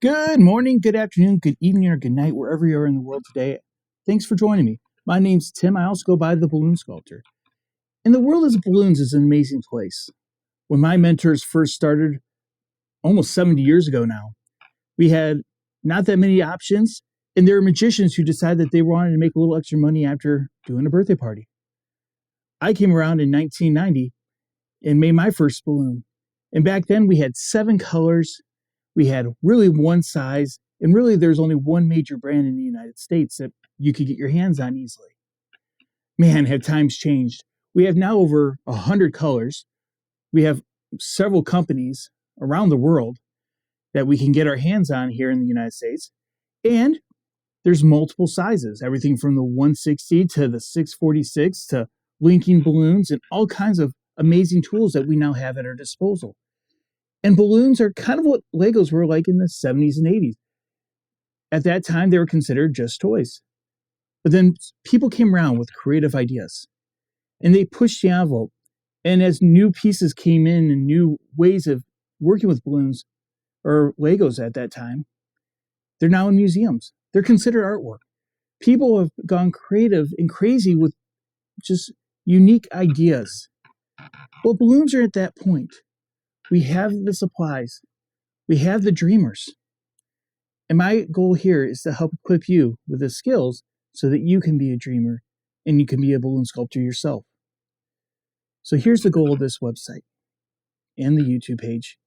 Good morning, good afternoon, good evening, or good night, wherever you are in the world today. Thanks for joining me. My name's Tim. I also go by the Balloon Sculptor. And the world of balloons is an amazing place. When my mentors first started, almost 70 years ago now, we had not that many options, and there were magicians who decided that they wanted to make a little extra money after doing a birthday party. I came around in 1990 and made my first balloon. And back then we had 7 colors. We had really one size, and really there's only one major brand in the United States that you could get your hands on easily. Man, have times changed. We have now over 100 colors. We have several companies around the world that we can get our hands on here in the United States. And there's multiple sizes, everything from the 160 to the 646 to linking balloons and all kinds of amazing tools that we now have at our disposal. And balloons are kind of what Legos were like in the 70s and 80s. At that time, they were considered just toys. But then people came around with creative ideas, and they pushed the envelope. And as new pieces came in and new ways of working with balloons or Legos at that time, they're now in museums. They're considered artwork. People have gone creative and crazy with just unique ideas. Well, balloons are at that point. We have the supplies. We have the dreamers. And my goal here is to help equip you with the skills so that you can be a dreamer and you can be a balloon sculptor yourself. So here's the goal of this website and the YouTube page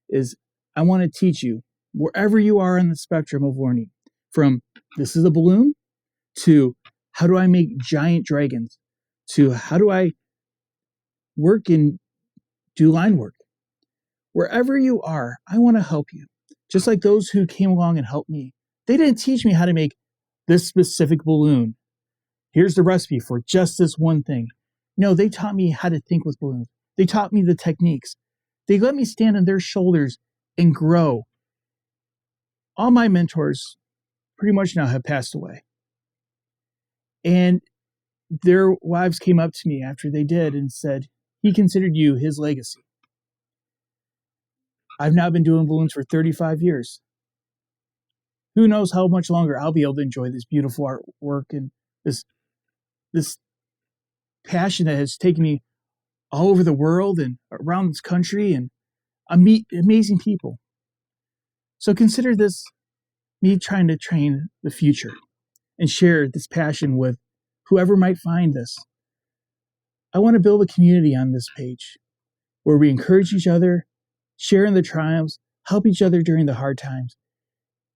is I want to teach you wherever you are on the spectrum of learning, from this is a balloon to how do I make giant dragons to how do I work and do line work. Wherever you are, I want to help you. Just like those who came along and helped me. They didn't teach me how to make this specific balloon. Here's the recipe for just this one thing. No, they taught me how to think with balloons. They taught me the techniques. They let me stand on their shoulders and grow. All my mentors pretty much now have passed away. And their wives came up to me after they did and said, he considered you his legacy. I've now been doing balloons for 35 years. Who knows how much longer I'll be able to enjoy this beautiful artwork and this passion that has taken me all over the world and around this country, and I meet amazing people. So consider this me trying to train the future and share this passion with whoever might find this. I want to build a community on this page where we encourage each other, share in the triumphs, help each other during the hard times,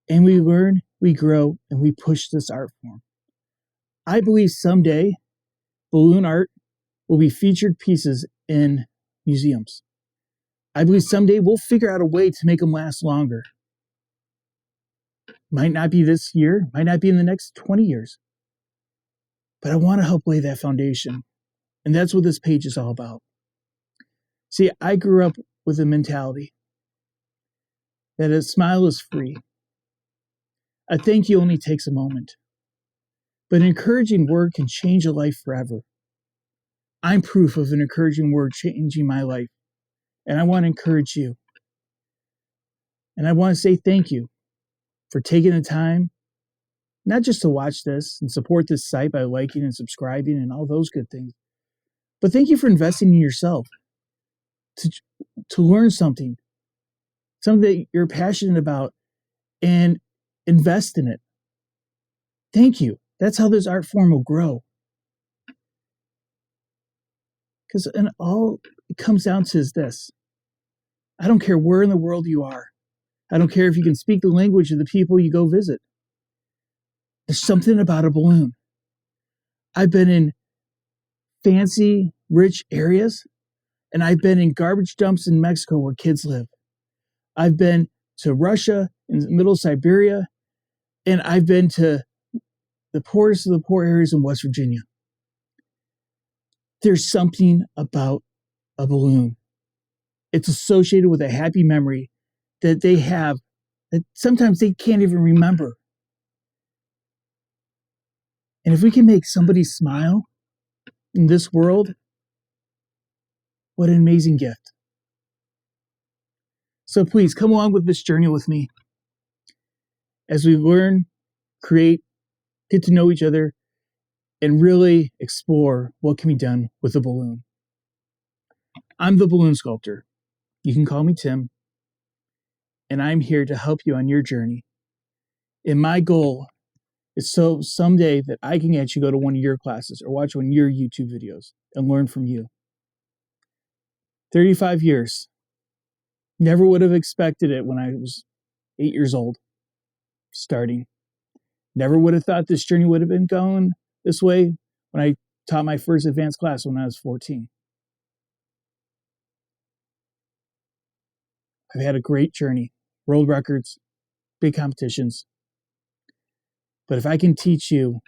and we learn, we grow, and we push this art form. I believe someday balloon art will be featured pieces in museums. I believe someday we'll figure out a way to make them last longer. Might not be this year, might not be in the next 20 years, but I want to help lay that foundation. And that's what this page is all about. See, I grew up with a mentality that a smile is free. A thank you only takes a moment. But an encouraging word can change a life forever. I'm proof of an encouraging word changing my life. And I want to encourage you. And I want to say thank you for taking the time, not just to watch this and support this site by liking and subscribing and all those good things, but thank you for investing in yourself to learn something that you're passionate about, and invest in it. Thank you. That's how this art form will grow. Because all it comes down to is this. I don't care where in the world you are. I don't care if you can speak the language of the people you go visit. There's something about a balloon. I've been in fancy, rich areas, and I've been in garbage dumps in Mexico where kids live. I've been to Russia, in the middle of Siberia, and I've been to the poorest of the poor areas in West Virginia. There's something about a balloon. It's associated with a happy memory that they have that sometimes they can't even remember. And if we can make somebody smile in this world, what an amazing gift. So please come along with this journey with me. as we learn, create, get to know each other, and really explore what can be done with a balloon. I'm the balloon sculptor. You can call me Tim, and I'm here to help you on your journey. And my goal is so someday that I can actually go to one of your classes or watch one of your YouTube videos and learn from you. 35 years. Never would have expected it when I was 8 years old, starting. Never would have thought this journey would have been going this way when I taught my first advanced class when I was 14. I've had a great journey, world records, big competitions. But if I can teach you,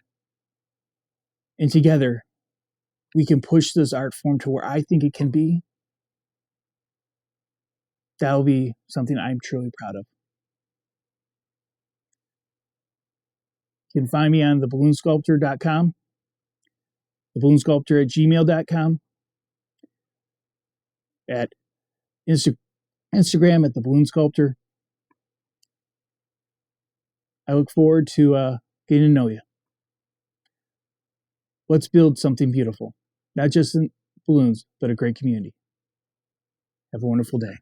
and together we can push this art form to where I think it can be, that'll be something I'm truly proud of. You can find me on theballoonsculptor.com, theballoonsculptor@gmail.com, at Instagram at theballoonsculptor. I look forward to getting to know you. Let's build something beautiful, not just in balloons, but a great community. Have a wonderful day.